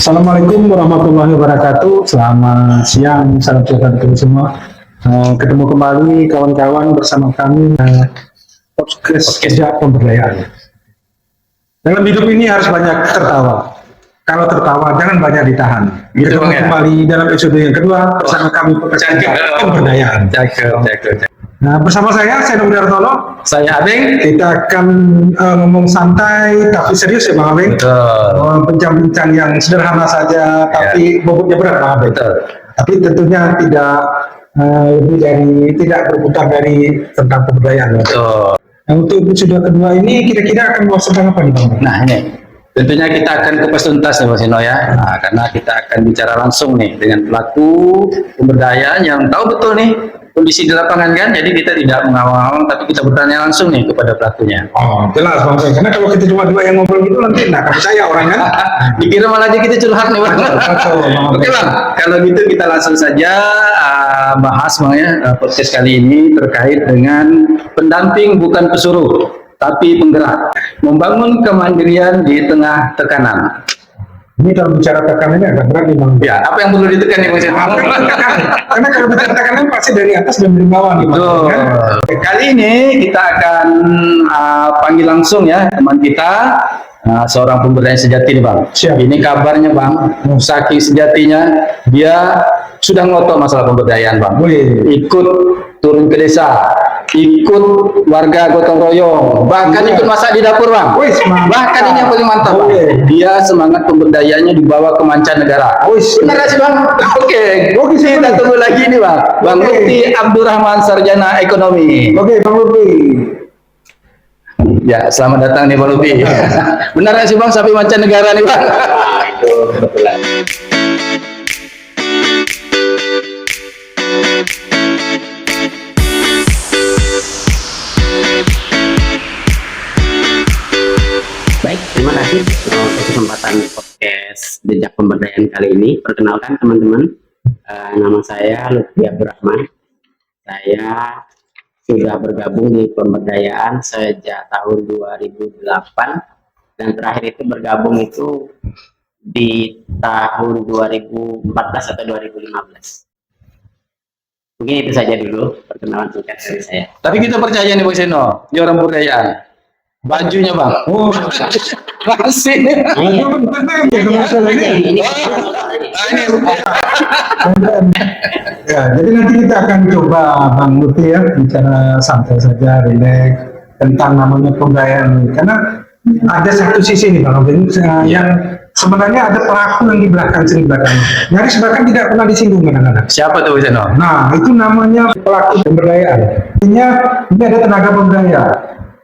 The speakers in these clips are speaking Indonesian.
Assalamualaikum warahmatullahi wabarakatuh. Selamat siang, salam sejahtera untuk semua. Ketemu kembali kawan-kawan bersama kami podcast Jejak Pemberdayaan. Dalam hidup ini harus banyak tertawa. Kalau tertawa jangan banyak ditahan. Gitu Ketemu ya? kembali dalam episode yang kedua bersama kami podcast Jejak Pemberdayaan. Nah, bersama saya Nobudi Hartono. Saya Abeng. Kita akan ngomong santai tapi serius ya Bang Abeng. Betul. Bincang-bincang yang sederhana saja tapi bobotnya berat Bang Abeng. Betul. Tapi tentunya tidak berputar dari tentang pemberdayaan. Betul. Nah, untuk episode kedua ini kira-kira akan bahas tentang apa nih Bang? Nah ini tentunya kita akan kupas tuntas nih Mas Ino ya. Nah, karena kita akan bicara langsung nih dengan pelaku pemberdayaan yang tahu betul nih kondisi di lapangan kan. Jadi kita tidak mengawang-awang tapi kita bertanya langsung nih kepada pelakunya. Oh jelas Bang Abeng. Karena kalau kita cuma dua yang ngobrol gitu nanti nggak percaya orang kan. Dikira malah aja kita curhat nih Bang. Betul, Bang. Oke Bang, kalau gitu kita langsung saja bahas Bang ya podcast kali ini terkait dengan pendamping bukan pesuruh tapi penggerak, membangun kemandirian di tengah tekanan. Ini kalau bicara tekanan ini agak berat nih Bang. Ya, apa yang perlu ditekan nih Bang Sen? Karena kalau bicara tekanan pasti dari atas dan dari bawah nih Bang. Betul. Kan? Kali ini kita akan panggil langsung ya teman kita, seorang pemberdayaan sejati nih Bang. Siap. Ini kabarnya Bang, saking sejatinya dia sudah ngotot masalah pemberdayaan Bang. Wih. Ikut turun ke desa, ikut warga gotong royong, bahkan ikut masak di dapur Bang. Wih, semangat. Bahkan ini yang paling mantap Bang. Dia semangat pemberdayaannya dibawa ke mancanegara. Wih. Benar nggak sih Bang? Oke, kita tunggu lagi nih Bang. Bang Oke. Lutfi Abdurrahman, Sarjana Ekonomi. Oke Bang Lutfi. Ya, selamat datang nih Bang Lutfi. Benar nggak sih Bang sampai mancanegara nih Bang? Itu kebetulan. Baik, terima kasih untuk kesempatan podcast Jejak Pemberdayaan kali ini. Perkenalkan teman-teman, nama saya Lutfi Abdurrahman. Saya sudah bergabung di pemberdayaan sejak tahun 2008 dan terakhir itu bergabung itu di tahun 2014 atau 2015. Mungkin itu saja dulu perkenalan singkat dari saya. Tapi kita percaya nih Bang Seno, dia orang pemberdayaan. Bajunya Bang. Oh, Masih. itu benar ya kalau masalah ini. Ya, jadi nanti kita akan coba Bang Lutfi ya bicara santai saja, rileks tentang namanya pemberdayaan. Karena ada satu sisi nih Bang Lutfi yang sebenarnya ada pelaku yang di belakang sini belakang. Nyaris bahkan tidak pernah disinggung kadang-kadang. Siapa tuh Bang Seno? Nah, itu namanya pelaku pemberdayaan. Artinya ini ada tenaga pemberdaya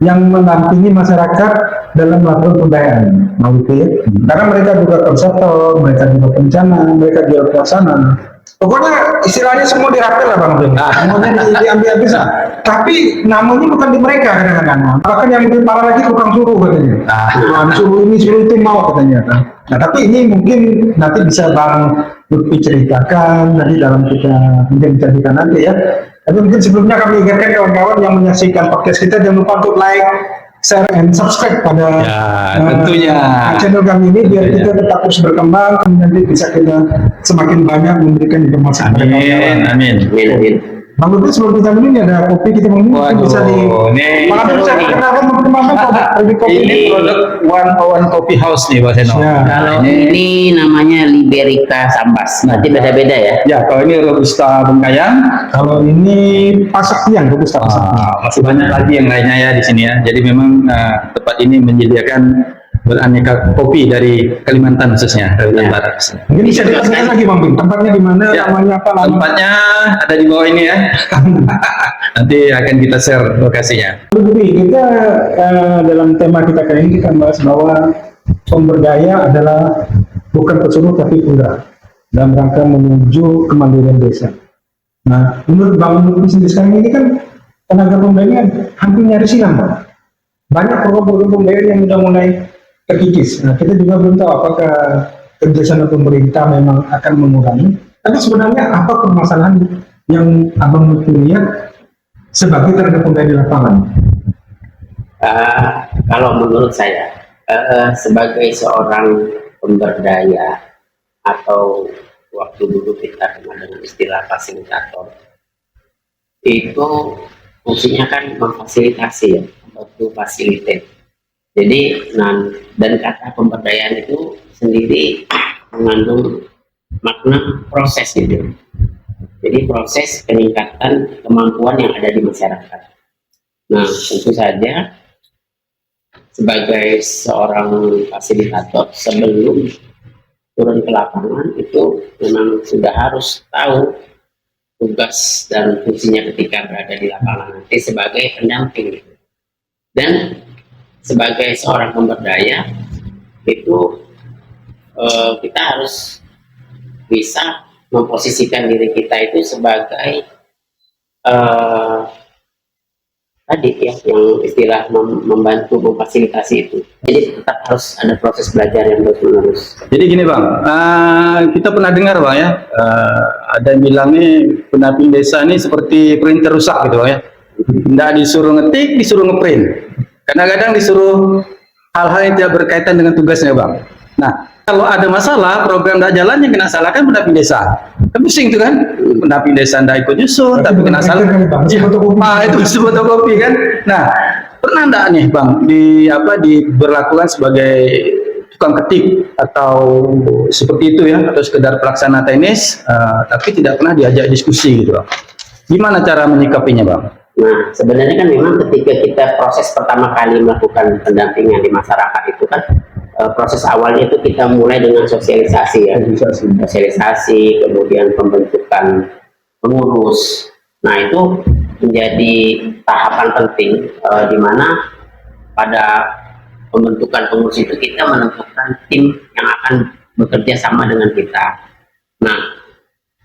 yang mendampingi masyarakat dalam melakukan pemberdayaan. Karena mereka juga konseptor, mereka juga perencana, mereka juga pelaksana. Pokoknya istilahnya semua dirapel lah Bang Lutfi. Semuanya diambil bisa. Tapi namanya bukan di mereka kadang-kadang. Bahkan yang lebih parah lagi tukang suruh katanya. Tukang suruh ini suruh itu mau katanya. Nah tapi ini mungkin nanti bisa Bang Lutfi ceritakan nanti dalam kita bincang-bincang nanti ya. Tapi mungkin sebelumnya kami ingatkan kawan-kawan yang menyaksikan podcast kita jangan lupa untuk like, share, and subscribe pada tentunya. channel kami ini biar kita tetap terus berkembang dan nanti bisa kita semakin banyak memberikan informasi kepada kawan-kawan. Amin. Amin. Bang Lutfi sebelum kita minum ini ada kopi kita minum Waduh, bisa di ini malam bisa dikenalkan teman-teman produk kopi Ini produk 101 Coffee House nih Bang Seno. Ya. Kalau ini namanya Liberica Sambas, berarti beda-beda ya. Ya, kalau ini Robusta Bengkayang, Kalau ini pasak tiang robusta pasak tiang. masih banyak lagi yang lainnya ya di sini ya. Jadi memang tempat ini menyediakan beraneka kopi dari Kalimantan khususnya, Kalimantan Barat. Mungkin bisa dijelaskan lagi Bang Bing, tempatnya di mana, Ya, namanya apa? tempatnya ada di bawah ini ya. Nanti akan kita share lokasinya. Lebih kita dalam tema kita kali ini kita bahas bahwa pemberdaya adalah bukan pesuruh tapi penggerak dalam rangka menuju kemandirian desa. Nah, menurut Bang Lutfi sendiri sekarang ini kan tenaga pemberdayaan hampir nyaris hilang, Pak. Banyak program-program pemberdayaan yang sudah mulai terkikis. Nah, kita juga belum tahu apakah kerjasama pemerintah memang akan mengurangi. Tapi sebenarnya apa permasalahan yang Abang Lutfi lihat sebagai tenaga pemberdayaan di lapangan? Kalau menurut saya sebagai seorang pemberdaya atau waktu dulu kita kenal dengan istilah fasilitator, itu fungsinya kan memfasilitasi ya, membantu fasilitate. Jadi dan kata pemberdayaan itu sendiri mengandung makna proses gitu. Jadi proses peningkatan kemampuan yang ada di masyarakat. Nah, tentu saja sebagai seorang fasilitator sebelum turun ke lapangan itu memang sudah harus tahu tugas dan fungsinya ketika berada di lapangan nanti sebagai pendamping. Dan sebagai seorang pemberdaya itu kita harus bisa memposisikan diri kita itu sebagai tadi ya, yang istilah membantu memfasilitasi itu. Jadi tetap harus ada proses belajar yang terus menerus. Jadi gini Bang, kita pernah dengar Bang ya, ada yang bilang nih pendamping desa ini seperti printer rusak gitu Bang ya. Nggak disuruh ngetik, disuruh ngeprint. Kadang-kadang disuruh hal-hal yang tidak berkaitan dengan tugasnya Bang. Nah, kalau ada masalah, program tidak jalan yang kena salahkan pendamping desa. Kan pusing itu kan, pendamping desa tidak ikut nyusun, tapi kena salah. Itu fotokopi kan. Nah, pernah enggak nih Bang diberlakukan sebagai tukang ketik atau seperti itu ya, atau sekedar pelaksana teknis, tapi tidak pernah diajak diskusi gitu Bang. Gimana cara menyikapinya Bang? Nah, sebenarnya kan memang ketika kita proses pertama kali melakukan pendampingan di masyarakat itu kan proses awalnya itu kita mulai dengan sosialisasi ya, sosialisasi, kemudian pembentukan pengurus. Nah, itu menjadi tahapan penting di mana pada pembentukan pengurus itu kita menentukan tim yang akan bekerja sama dengan kita. Nah,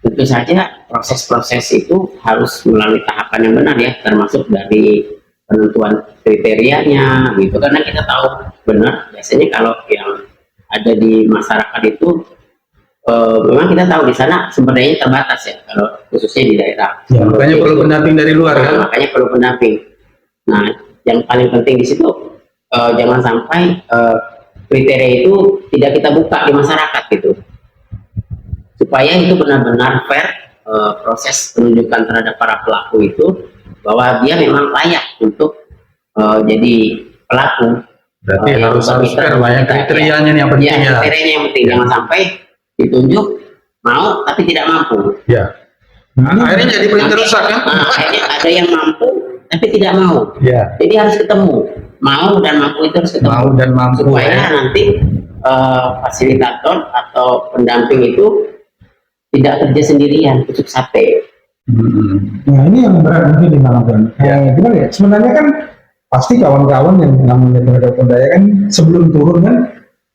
tentu saja proses-proses itu harus melalui tahapan yang benar ya, termasuk dari penentuan kriterianya gitu, karena kita tahu benar biasanya kalau yang ada di masyarakat itu memang kita tahu di sana sumber dayanya terbatas ya, kalau khususnya di daerah ya, makanya perlu pendamping dari luar kan. Makanya perlu pendamping. Nah, yang paling penting di situ jangan sampai kriteria itu tidak kita buka di masyarakat gitu, supaya itu benar-benar fair proses penunjukan terhadap para pelaku itu, bahwa dia memang layak untuk jadi pelaku. Berarti harus fair banyak kriterianya yang penting ya. Kriterianya yang penting, jangan sampai ditunjuk mau tapi tidak mampu. Ya. Nah, akhirnya jadi printer rusak kan? Akhirnya ada yang mampu tapi tidak mau. Ya. Jadi harus ketemu, mau dan mampu itu harus ketemu. Mau dan mampu supaya ya. nanti fasilitator atau pendamping itu tidak kerja sendirian, tusuk sate. Nah, ini yang berat mungkin di Bang. Gimana ya? Sebenarnya kan pasti kawan-kawan yang namanya tenaga pemberdaya kan sebelum turun kan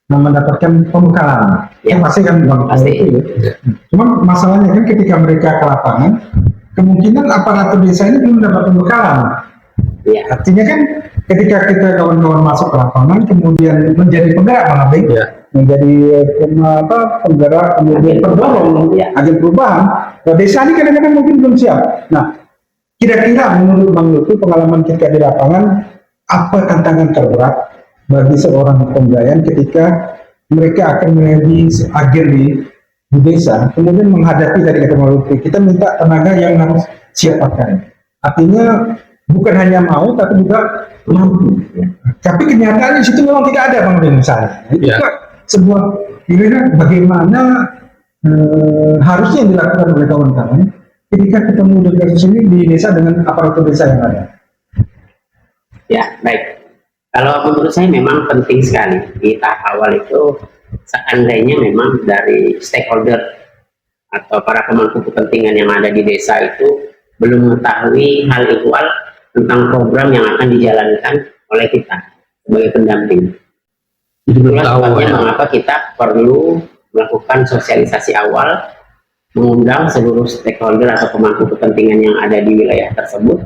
mendapatkan pembekalan. Ya. Pasti kan Bang. Pasti. Ya. Cuma masalahnya kan ketika mereka ke lapangan, kemungkinan aparatur desa ini belum dapat pembekalan. Ya. Artinya kan ketika kita kawan-kawan masuk ke lapangan, kemudian menjadi penggerak Bang Abing, menjadi penggerak, kemudian pendorong agen perubahan. Nah, desa ini kadang-kadang mungkin belum siap. Nah, kira-kira menurut Bang Lutfi, pengalaman kita di lapangan, apa tantangan terberat bagi seorang pemberdayaan ketika mereka akan menjadi agen di desa, kemudian menghadapi dari kata Bang Lutfi, kita minta tenaga yang harus siap pakai. Artinya bukan hanya mau, tapi juga mampu. Tapi kenyataannya di situ memang tidak ada Bang Lutfi misalnya. Itu sebuah kira-kira bagaimana harusnya yang dilakukan oleh kawan-kawan ketika ketemu dengan kasus ini di desa dengan aparatur desa yang ada. Ya, baik. Kalau menurut saya memang penting sekali di tahap awal itu, seandainya memang dari stakeholder atau para pemangku kepentingan yang ada di desa itu belum mengetahui hal ihwal tentang program yang akan dijalankan oleh kita sebagai pendamping. Itulah sebabnya mengapa kita perlu melakukan sosialisasi awal, mengundang seluruh stakeholder atau pemangku kepentingan yang ada di wilayah tersebut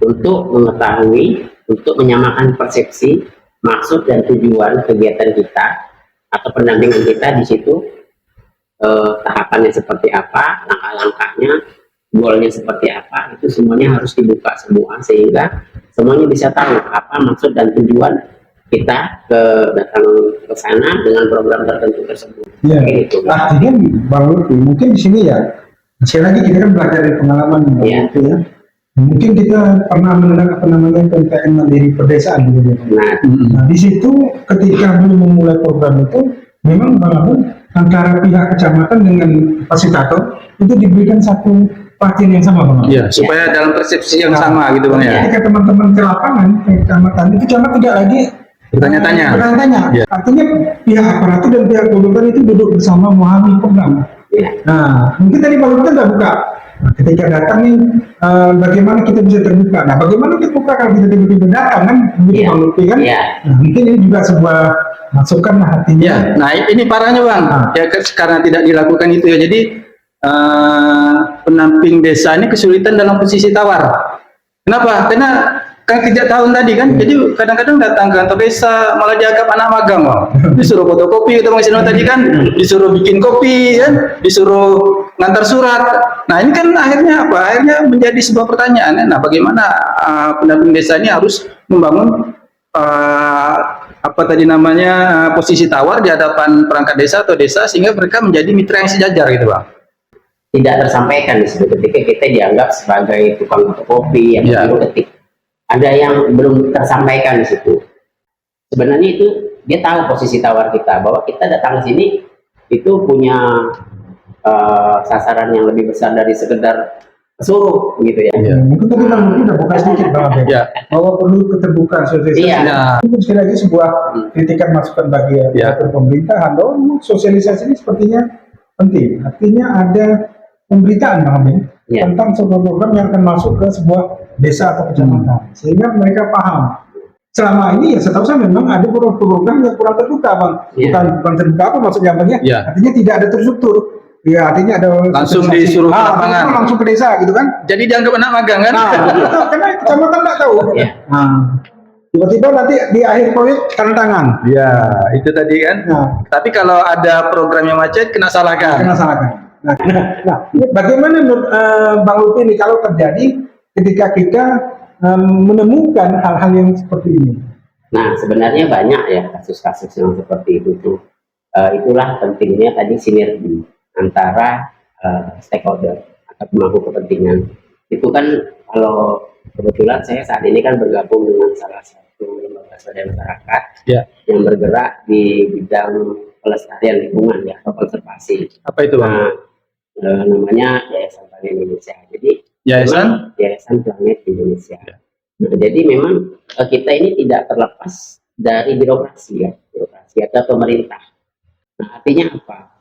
untuk mengetahui, untuk menyamakan persepsi, maksud dan tujuan kegiatan kita atau pendampingan kita di situ, tahapannya seperti apa, langkah-langkahnya, goalnya seperti apa, itu semuanya harus dibuka semua sehingga semuanya bisa tahu apa maksud dan tujuan kita datang ke sana dengan program tertentu tersebut. Iya. Gitu. Artinya Bang Lutfi, mungkin di sini ya, sekali lagi kita kan belajar dari pengalaman Bang Iya. Lutfi ya. Mungkin kita pernah mendengar apa namanya PPN Mandiri Pedesaan gitu ya. Nah, di situ ketika belum memulai program itu, memang Bang Abu antara pihak kecamatan dengan fasilitator itu diberikan satu perhatian yang sama Bang Abu. Iya, supaya dalam persepsi yang Nah, sama gitu Bang ya. Ketika teman-teman ke lapangan, ke kecamatan itu camat tidak lagi Bertanya-tanya. bertanya-tanya. Iya. Artinya pihak aparatur dan pihak gubernur itu duduk bersama memahami program. Iya. Nah, mungkin tadi Bang Lutfi nggak buka. Nah, ketika datang nih, bagaimana kita bisa terbuka? Nah, bagaimana terbuka kalau kita tiba-tiba datang kan? Begitu Iya. Bang Lutfi kan? Iya. Nah, mungkin ini juga sebuah masukan lah artinya. Ya, nah ini parahnya Bang, Ah. ya karena tidak dilakukan itu ya. Jadi pendamping desa ini kesulitan dalam posisi tawar. Kenapa? Karena kan kerja tahun tadi kan, jadi kadang-kadang datang ke kantor desa malah dianggap anak magang Bang. Disuruh fotokopi itu Bang Sino tadi kan, disuruh bikin kopi kan, disuruh ngantar surat. Nah ini kan akhirnya apa? Akhirnya menjadi sebuah pertanyaan. Nah bagaimana pendamping desa ini harus membangun apa tadi namanya posisi tawar di hadapan perangkat desa atau desa sehingga mereka menjadi mitra yang sejajar gitu Bang. Tidak tersampaikan di situ ketika kita dianggap sebagai tukang fotokopi yang Iya. baru ketik. Ada yang belum tersampaikan di situ. Sebenarnya itu dia tahu posisi tawar kita bahwa kita datang ke sini itu punya sasaran yang lebih besar dari sekedar pesuruh gitu ya. Iya. Mungkin tadi Bang Lutfi udah buka sedikit Bang Abe. Ya. Bahwa perlu keterbukaan sosialisasi. Iya. Nah, Mungkin sekali lagi sebuah kritikan masukan bagi Iya. pemerintahan bahwa sosialisasi ini sepertinya penting. Artinya ada pemberitaan Bang Abe Iya. tentang sebuah program yang akan masuk ke sebuah desa atau kecamatan sehingga mereka paham. Selama ini ya setahu saya memang ada program yang kurang terbuka Bang. Iya. Bukan terbuka apa maksudnya Bang ya? Iya. Artinya tidak ada terstruktur. Ya artinya ada Langsung sosialisasi. disuruh ke lapangan. Langsung ke desa gitu kan? jadi dianggap anak magang kan? Nah, itu karena kecamatan nggak tahu. Iya. Nah, tiba-tiba nanti di akhir proyek tanda tangan. Ya, itu tadi kan. Nah, Tapi kalau ada program yang macet kena salahkan. kena salahkan. Nah, ini bagaimana menurut Bang Lutfi ini kalau terjadi ketika kita menemukan hal-hal yang seperti ini? Nah, sebenarnya banyak ya kasus-kasus yang seperti itu tuh. Itulah pentingnya tadi sinergi antara stakeholder atau pemangku kepentingan. Itu kan kalau kebetulan saya saat ini kan bergabung dengan salah satu lembaga swadaya masyarakat Ya. yang bergerak di bidang pelestarian lingkungan ya atau konservasi. Apa itu Bang? Nah, namanya Yayasan Planet Indonesia. Jadi Yayasan? memang Yayasan Planet Indonesia. Nah, jadi memang kita ini tidak terlepas dari birokrasi ya, birokrasi atau pemerintah. Nah, artinya apa?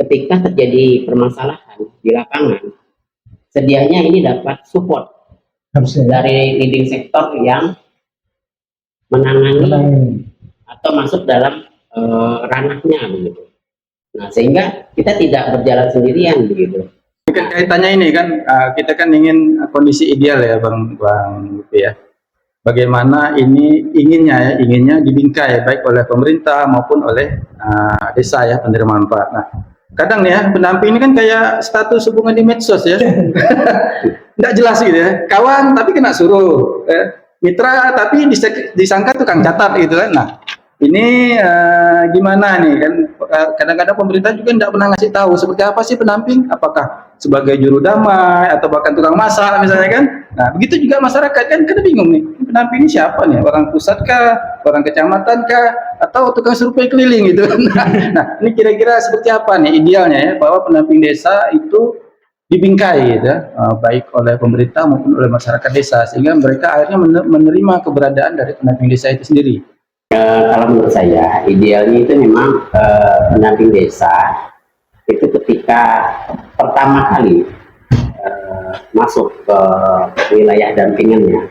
Ketika terjadi permasalahan di lapangan, sedianya ini dapat support Harusnya. dari leading sektor yang menangani atau masuk dalam ranahnya begitu. Nah, sehingga kita tidak berjalan sendirian begitu. Kan kaitannya ini kan kita kan ingin kondisi ideal ya Bang Lutfi ya. Bagaimana ini inginnya dibingkai baik oleh pemerintah maupun oleh desa ya penerima manfaat. Nah, kadang nih ya pendamping ini kan kayak status hubungan di medsos ya. Nggak jelas gitu ya. Kawan tapi kena suruh. Mitra tapi disangka tukang catat gitu kan. Nah, ini gimana nih kan kadang-kadang pemerintah juga tidak pernah ngasih tahu seperti apa sih pendamping, apakah sebagai juru damai atau bahkan tukang masak misalnya kan. Nah begitu juga masyarakat kan kita bingung nih pendamping ini siapa nih, orang pusat kah, orang kecamatan kah, atau tukang survei keliling gitu. Nah ini kira-kira seperti apa nih idealnya ya bahwa pendamping desa itu dibingkai gitu, baik oleh pemerintah maupun oleh masyarakat desa sehingga mereka akhirnya menerima keberadaan dari pendamping desa itu sendiri. Kalau menurut saya idealnya itu memang pendamping desa itu ketika pertama kali masuk ke wilayah dampingannya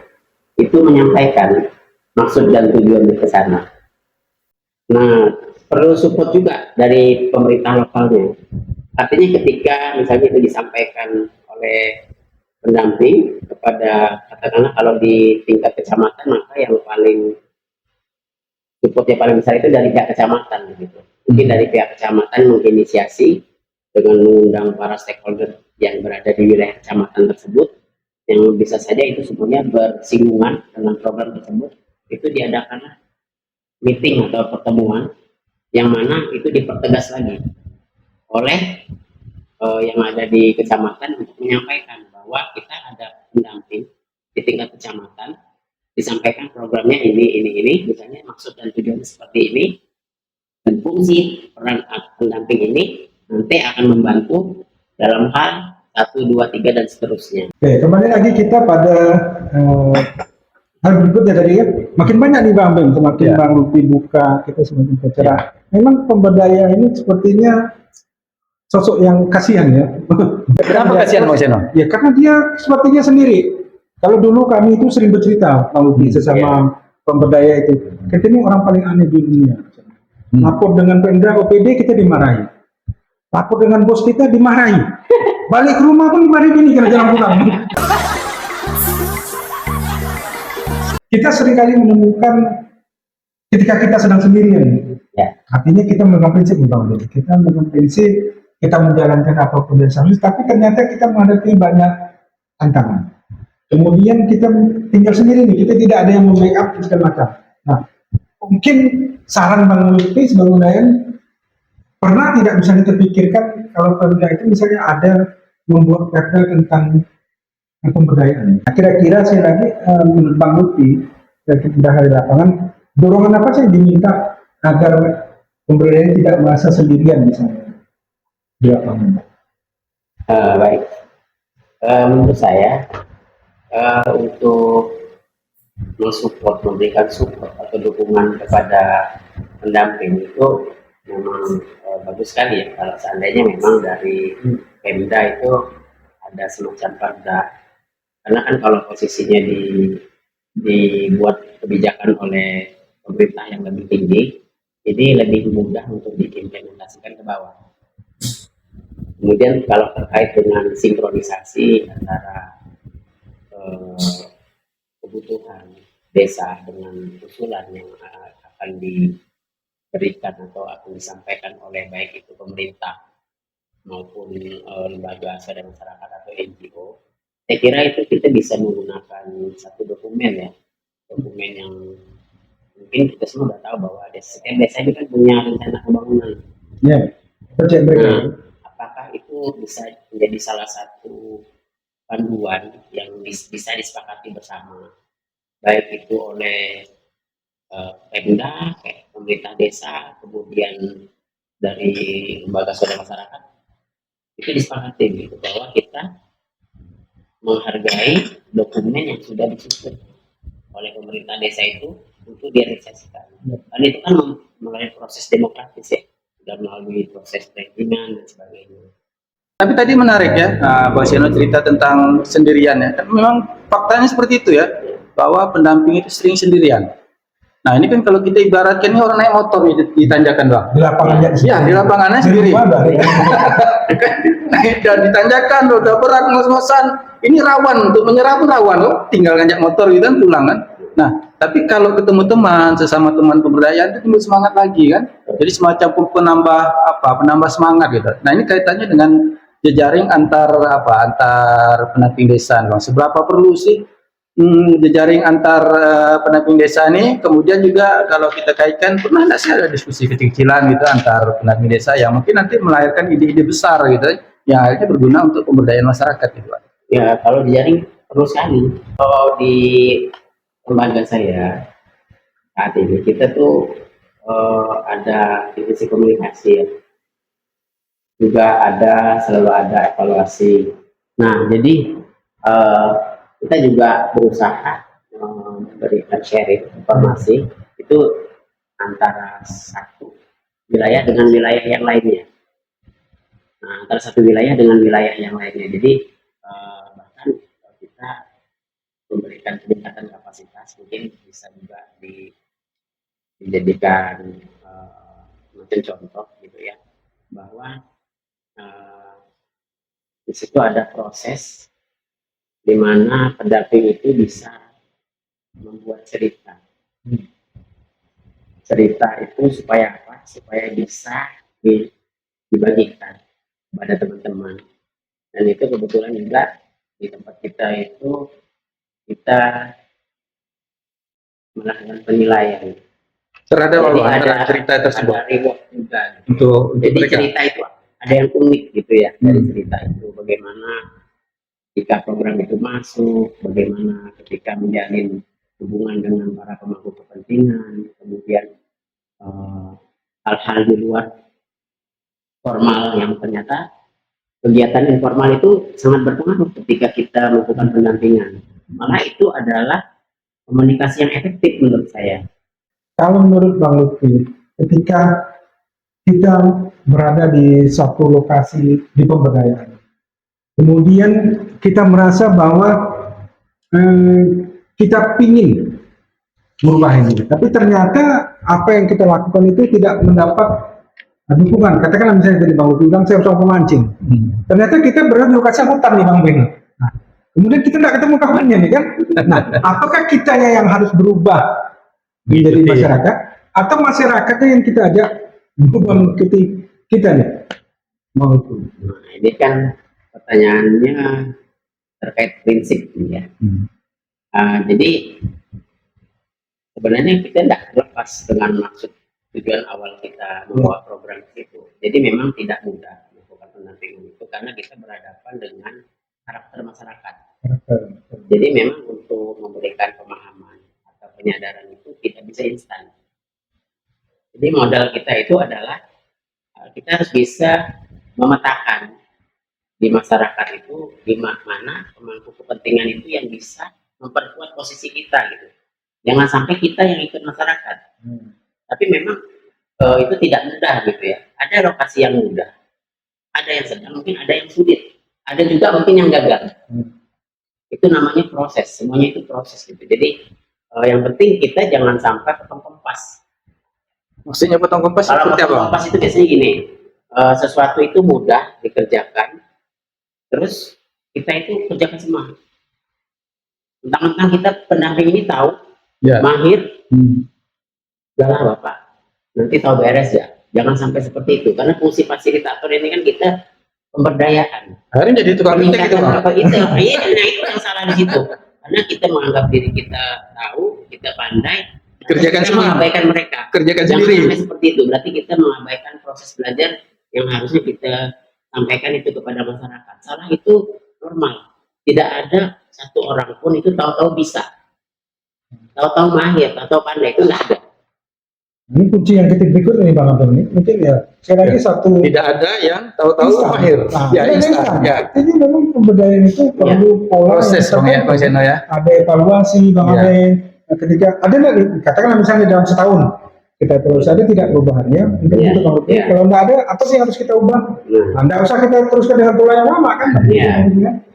itu menyampaikan maksud dan tujuan ke sana. Nah, perlu support juga dari pemerintah lokalnya. Artinya ketika misalnya itu disampaikan oleh pendamping kepada katakanlah kalau di tingkat kecamatan maka yang paling support yang paling besar itu dari pihak kecamatan gitu. Mungkin dari pihak kecamatan menginisiasi dengan mengundang para stakeholder yang berada di wilayah kecamatan tersebut yang bisa saja itu semuanya bersinggungan dengan program tersebut, itu diadakanlah meeting atau pertemuan yang mana itu dipertegas lagi oleh yang ada di kecamatan untuk menyampaikan bahwa kita ada pendamping di tingkat kecamatan, disampaikan programnya ini, misalnya maksud dan tujuan seperti ini, dan fungsi peran pendamping ini nanti akan membantu dalam hal 1, 2, 3 dan seterusnya. Oke, kembali lagi kita pada hal berikutnya tadi ya. Makin banyak nih Bang Ben, semakin Ya. Bang Lutfi buka, kita semakin tercerah. Memang pemberdayaan ini sepertinya sosok yang kasihan ya. Kenapa kasihan Bang Seno? Ya karena dia sepertinya sendiri. Kalau dulu kami itu sering bercerita Bang Lutfi sesama pemberdaya itu. Kita ini orang paling aneh di dunia. Lapor dengan Pemda OPD kita dimarahi. Lapor dengan bos kita dimarahi. Balik ke rumah pun dimarahi gini karena jalan pulang. Kita seringkali menemukan ketika kita sedang sendirian. Ya. Artinya kita memegang prinsip Bang Ben. Kita memegang prinsip, kita menjalankan apapun yang harus, tapi ternyata kita menghadapi banyak tantangan. Kemudian kita tinggal sendiri nih, kita tidak ada yang membackup dan segala macam. Nah, mungkin saran Bang Lutfi sebagai nelayan, pernah tidak bisa terpikirkan kalau Pemda itu misalnya ada membuat perda tentang pemberdayaan. Nah, kira-kira saya lagi menurut Bang Lutfi dari dari lapangan, dorongan apa sih yang diminta agar pemberdayaan tidak merasa sendirian misalnya di lapangan? Baik, menurut saya untuk mensupport, memberikan support atau dukungan kepada pendamping itu memang bagus sekali ya kalau seandainya memang dari Pemda itu ada semacam perda, karena kan kalau posisinya dibuat kebijakan oleh pemerintah yang lebih tinggi, jadi lebih mudah untuk diimplementasikan ke bawah. Kemudian kalau terkait dengan sinkronisasi antara kebutuhan desa dengan usulan yang akan diberikan atau akan disampaikan oleh baik itu pemerintah maupun lembaga swadaya masyarakat atau NGO, saya kira itu kita bisa menggunakan satu dokumen ya, dokumen yang mungkin kita semua sudah tahu bahwa setiap desa itu kan punya rencana pembangunan. Ya, percaya mereka. Nah, apakah itu bisa menjadi salah satu panduan yang bisa disepakati bersama, baik itu oleh Pemda, pemerintah desa, kemudian dari lembaga swadaya masyarakat, itu disepakati gitu bahwa kita menghargai dokumen yang sudah disusun oleh pemerintah desa itu untuk direalisasikan. Dan itu kan melalui proses demokratis ya, sudah melalui proses perizinan dan sebagainya. Tapi tadi menarik ya, Bang Seno cerita tentang sendirian ya. Memang faktanya seperti itu ya, bahwa pendamping itu sering sendirian. Nah ini kan kalau kita ibaratkan ini orang naik motor di tanjakan Bang. Di lapangannya Ya di lapangannya sendiri. Naik dan ditanjakan udah berat ngos-ngosan. Ini rawan untuk menyerah pun rawan loh. Tinggal ngajak motor gitu kan pulang kan. Nah tapi kalau ketemu teman, sesama teman pemberdayaan itu timbul semangat lagi kan. Jadi semacam penambah semangat gitu. Nah ini kaitannya dengan jejaring antar pendamping desa Bang. Seberapa perlu sih jejaring antar pendamping desa ini? Kemudian juga kalau kita kaitkan, pernah nggak sih ada diskusi kecil-kecilan gitu antar pendamping desa yang mungkin nanti melahirkan ide-ide besar gitu yang akhirnya berguna untuk pemberdayaan masyarakat gitu Pak? Ya kalau jejaring perlu sekali. Kalau di lembaga saya saat ini kita tuh ada divisi komunikasi ya. Juga selalu ada evaluasi. Nah jadi kita juga berusaha memberikan sharing informasi itu antara satu wilayah dengan wilayah yang lainnya. Nah, antara satu wilayah dengan wilayah yang lainnya. Jadi bahkan kita memberikan peningkatan kapasitas, mungkin bisa juga dijadikan macam contoh gitu ya, bahwa di situ ada proses di mana pendamping itu bisa membuat cerita. Cerita itu supaya apa? Supaya bisa dibagikan kepada teman-teman. Dan itu kebetulan juga di tempat kita itu kita melakukan penilaian terhadap Jadi apa antara cerita tersebut ada reward juga gitu. untuk Jadi mereka. cerita itu ada yang unik gitu ya dari cerita itu, bagaimana jika program itu masuk, bagaimana ketika menjalin hubungan dengan para pemangku kepentingan, kemudian eh, hal-hal di luar formal yang ternyata kegiatan informal itu sangat berpengaruh ketika kita melakukan pendampingan. Malah itu adalah komunikasi yang efektif menurut saya. Kalau menurut Bang Lutfi, ketika kita berada di satu lokasi di pemberdayaan, kemudian kita merasa bahwa kita pingin merubah ini, tapi ternyata apa yang kita lakukan itu tidak mendapat dukungan. Katakanlah misalnya tadi Bang Lutfi bilang saya harus memancing. Ternyata kita berada di lokasi hutan nih Bang Ben. Nah, kemudian kita tidak ketemu kawannya nih kan. Nah, apakah kitanya yang harus berubah menjadi masyarakat, atau masyarakatnya yang kita ajak berubah mengikuti kita nih? Bang Lutfi. Nah, ini kan pertanyaannya terkait prinsip ya. Jadi sebenarnya kita tidak terlepas dengan maksud tujuan awal kita membawa program itu. Jadi memang tidak mudah melakukan pendampingan itu karena kita berhadapan dengan karakter masyarakat. Jadi memang untuk memberikan pemahaman atau penyadaran itu tidak bisa instan. Jadi modal kita itu adalah kita harus bisa memetakan di masyarakat itu di mana pemangku kepentingan itu yang bisa memperkuat posisi kita gitu. Jangan sampai kita yang ikut masyarakat. Tapi memang itu tidak mudah gitu ya. Ada lokasi yang mudah, ada yang sedang, mungkin ada yang sulit, ada juga mungkin yang gagal. Itu namanya proses, semuanya itu proses gitu. Jadi yang penting kita jangan sampai potong kompas. Maksudnya potong kompas Kalau seperti potong apa? kompas itu biasanya gini, sesuatu itu mudah dikerjakan, terus kita itu kerjakan semua. Tentang kita pendamping ini tahu, mahir, udahlah Bapak, nanti tahu beres ya. Jangan sampai seperti itu, karena fungsi fasilitator ini kan kita pemberdayaan. Akhirnya jadi tukang kritik gitu Bang. Apa itu? Iya, nah itu yang salah di situ. Karena kita menganggap diri kita tahu, kita pandai, Kerjakan kita semua. mengabaikan mereka. Kerjakan Jangan sendiri. sampai seperti itu. Berarti kita mengabaikan proses belajar yang harusnya kita sampaikan itu kepada masyarakat. Salah itu normal. Tidak ada satu orang pun itu tahu-tahu bisa, tahu-tahu mahir, tahu-tahu pandai, itu tidak ada. Ini kunci yang ketik berikut ini Bang Anton, ini mungkin ya saya lagi satu Tidak ada yang tahu-tahu instan. mahir. Nah, Ya ini instan. instan. Ya. Ini memang pemberdayaan itu perlu pola Proses yang Bang ya, tertentu. Bang Seno ya. Ada evaluasi Bang Ya. Ade. Nah, ketika ada nggak katakanlah misalnya dalam setahun kita terus ada tidak perubahannya, mungkin Ya. itu Bang Lutfi. Ya. Kalau nggak ada, apa sih yang harus kita ubah? Nah, nggak usah kita teruskan dengan pola yang lama kan? Ya.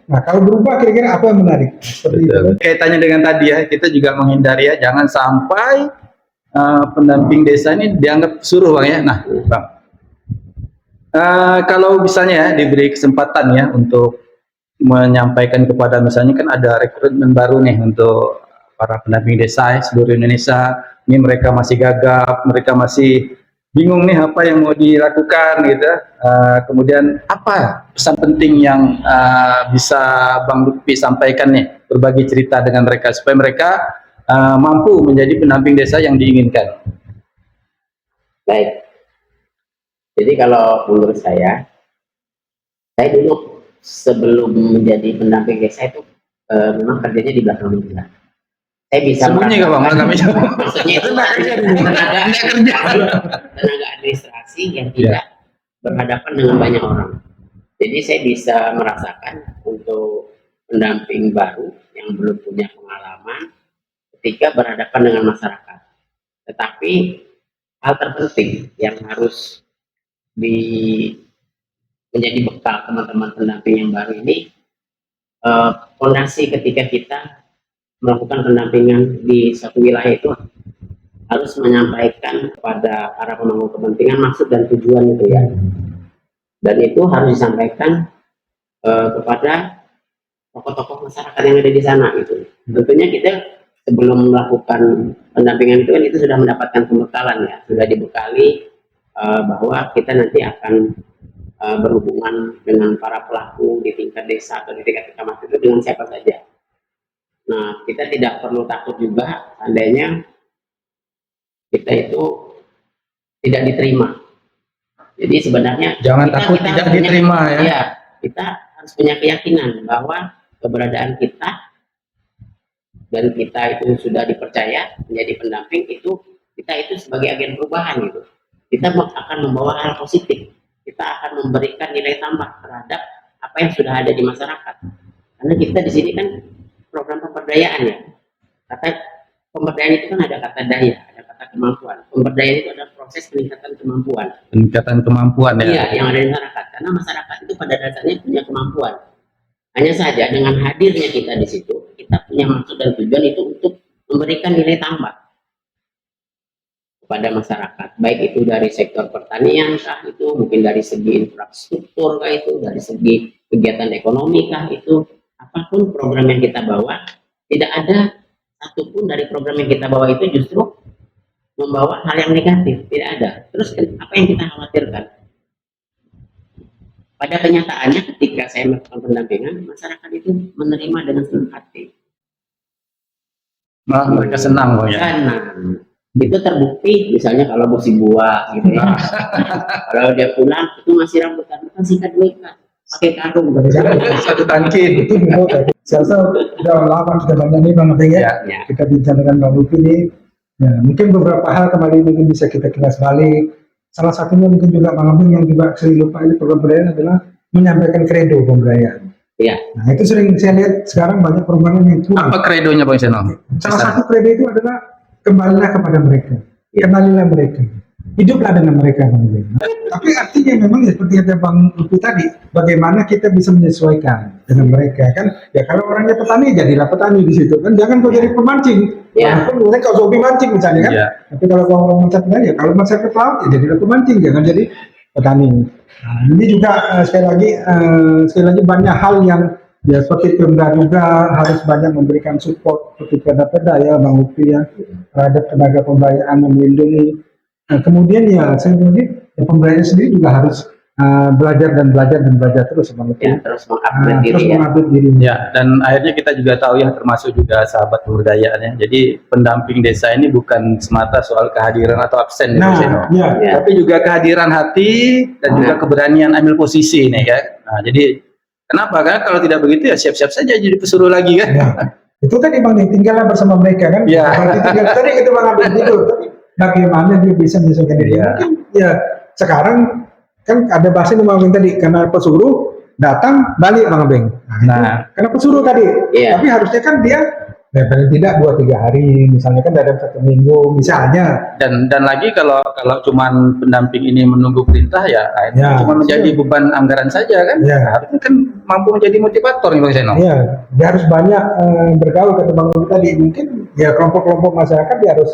Nah, kalau berubah kira-kira apa yang menarik? Seperti itu. Betul. Kaitannya dengan tadi ya, kita juga menghindari ya, jangan sampai pendamping desa ini dianggap suruh Bang ya. Nah, Bang, kalau misalnya ya diberi kesempatan ya untuk menyampaikan kepada misalnya kan ada rekrutmen baru nih untuk para pendamping desa ya, seluruh Indonesia, ini mereka masih gagap, mereka masih bingung nih apa yang mau dilakukan gitu. Kemudian apa pesan penting yang bisa Bang Lutfi sampaikan nih, berbagi cerita dengan mereka supaya mereka mampu menjadi pendamping desa yang diinginkan. Baik. Jadi kalau menurut saya dulu sebelum menjadi pendamping desa itu memang kerjanya di belakang media. Saya bisa Sembunyi nggak Bang? maksudnya itu tenaga administrasi yang tidak berhadapan dengan banyak orang. Jadi saya bisa merasakan untuk pendamping baru yang belum punya pengalaman ketika berhadapan dengan masyarakat. Tetapi hal terpenting yang harus menjadi bekal teman-teman pendamping yang baru ini, fondasi ketika kita melakukan pendampingan di suatu wilayah itu harus menyampaikan kepada para pemangku kepentingan maksud dan tujuan itu ya, dan itu harus disampaikan kepada tokoh-tokoh masyarakat yang ada di sana gitu. Tentunya kita sebelum melakukan pendampingan itu kan itu sudah mendapatkan pembekalan ya, sudah dibekali bahwa kita nanti akan berhubungan dengan para pelaku di tingkat desa atau di tingkat kecamatan itu dengan siapa saja. Nah, kita tidak perlu takut juga seandainya kita itu tidak diterima. Jadi sebenarnya Jangan takut kita tidak harus punya- diterima ya. Iya, kita harus punya keyakinan bahwa keberadaan kita dan kita itu sudah dipercaya menjadi pendamping itu, kita itu sebagai agen perubahan gitu. Kita akan membawa hal positif. Kita akan memberikan nilai tambah terhadap apa yang sudah ada di masyarakat. Karena kita di sini kan program pemberdayaan ya. Kata pemberdayaan itu kan ada kata daya, ada kata kemampuan. Pemberdayaan itu adalah proses peningkatan kemampuan. Peningkatan kemampuan ya. Iya, yang ada di masyarakat. Karena masyarakat itu pada dasarnya punya kemampuan. Hanya saja dengan hadirnya kita di situ, kita punya maksud dan tujuan itu untuk memberikan nilai tambah kepada masyarakat. Baik itu dari sektor pertanian kah itu, mungkin dari segi infrastruktur kah itu, dari segi kegiatan ekonomi kah itu, apapun program yang kita bawa, tidak ada satupun dari program yang kita bawa itu justru membawa hal yang negatif, tidak ada. Terus apa yang kita khawatirkan? Pada kenyataannya ketika saya melakukan pendampingan, masyarakat itu menerima dengan senang hati. Malah mereka senang pokoknya. Karena itu terbukti, misalnya kalau musim buah gitu ya. Kalau dia pulang itu masih rambutan sikat WK, pakai karung. Satu tangki. Itu juga saya rasa udah lama sudah banyak nih Bang Abeng ya. Ya. Kita bincang dengan Bang Lupi ini. Ya, mungkin beberapa hal kembali mungkin bisa kita kilas balik. Salah satunya mungkin juga Bang Abeng yang juga sering lupa ini program pemberdayaan adalah menyampaikan kredo pemberdayaan. Iya. Nah itu sering saya lihat sekarang banyak perubahan yang kurang. Apa kredonya Bang Seno? Salah satu kredo itu adalah kembalilah kepada mereka, kenalilah mereka, hiduplah dengan mereka. Tapi artinya memang ya, seperti kata Bang Lupi tadi, bagaimana kita bisa menyesuaikan dengan mereka kan? Ya kalau orangnya petani, jadilah petani di situ kan, jangan kau jadi pemancing. Ya. Walaupun misalnya kau hobi mancing misalnya kan, Ya. tapi kalau kau orang masyarakat ya, kalau masyarakat pelaut ya jadilah pemancing, jangan jadi petani. Nah, ini juga sekali lagi banyak hal yang ya seperti Pemda juga harus banyak memberikan support seperti Pemda ya Bang Lupi ya terhadap tenaga pemberdayaan melindungi. Nah, kemudian ya saya bilang ya, pemberdayaan sendiri juga harus belajar terus Bang Lupi. Ya, terus mengupgrade Terus diri ya. mengupdate diri. Ya, dan akhirnya kita juga tahu ya, termasuk juga sahabat pemberdayaan ya. Jadi pendamping desa ini bukan semata soal kehadiran atau absen Nah, Bang Seno. ya. Ya. Tapi juga kehadiran hati dan juga keberanian ambil posisi nih kan. Nah, jadi kenapa kan kalau tidak begitu ya siap-siap saja jadi pesuruh lagi kan. Ya. Itu tadi Bang tinggallah bersama mereka kan. Ya. Berarti tinggal tadi itu Bang ambil itu. Tapi bagaimana dia bisa menyesuaikan diri? Ya. Mungkin ya sekarang kan ada bahasa yang Bang Abeng tadi karena pesuruh datang balik Bang Abeng. Nah. Karena pesuruh tadi. Iya. Tapi harusnya kan dia ya, paling tidak 2-3 hari misalnya kan dalam 1 minggu misalnya. Dan lagi kalau cuman pendamping ini menunggu perintah ya akhirnya Ya, cuma menjadi beban anggaran saja kan. Ya. Nah, harusnya kan mampu menjadi motivator nih Bang Seno. Iya, dia harus banyak bergaul kata Bang Lupi tadi. Mungkin ya kelompok-kelompok masyarakat dia harus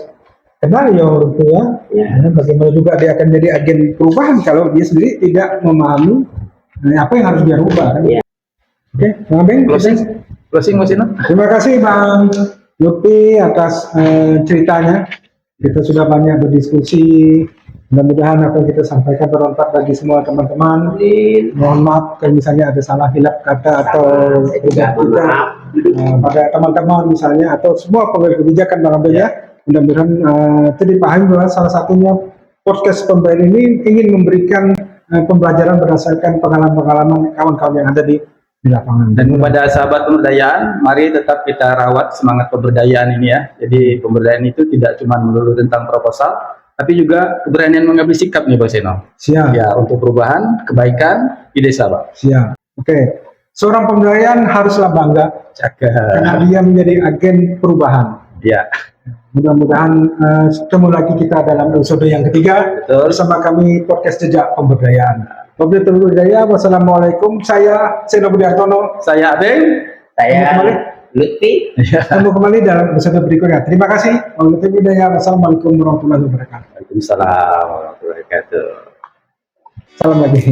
kenal ya gitu ya. Ya. Bagaimana juga dia akan jadi agen perubahan kalau dia sendiri tidak memahami apa yang harus dia rubah kan. Ya. Oke, Bang Abeng, Closing Bang Seno. terima kasih Bang Lupi atas ceritanya. Kita sudah banyak berdiskusi. Mudah-mudahan apa yang kita sampaikan bermanfaat bagi semua teman-teman. Mohon maaf kalau misalnya ada salah hilap kata atau Saya juga mohon maaf. pada teman-teman misalnya atau semua pengambil kebijakan Bang Abeng ya. Mudah-mudahan itu dipahami bahwa salah satunya podcast pemberdayaan ini ingin memberikan pembelajaran berdasarkan pengalaman-pengalaman kawan-kawan yang ada di lapangan. Dan kepada sahabat pemberdayaan, mari tetap kita rawat semangat pemberdayaan ini ya. Jadi pemberdayaan itu tidak cuma melulu tentang proposal, tapi juga keberanian mengambil sikap nih Bang Seno. Siap, Ya, untuk perubahan, kebaikan di desa, Bang. siap. Oke, seorang pemberdayaan haruslah bangga karena Jaga. dia menjadi agen perubahan. Ya, Mudah-mudahan ketemu lagi kita dalam episode yang ketiga betul. bersama kami podcast Jejak Pemberdayaan. Wabillahi hidayah. Wassalamualaikum. Saya Seno Budi Hartono. Saya Abeng. Saya Kembali. Lutfi. Ketemu kembali dalam episode berikutnya. Terima kasih. Wabillahi hidayah. Wassalamualaikum warahmatullahi wabarakatuh. Waalaikumsalam warahmatullahi wabarakatuh. Salam lagi.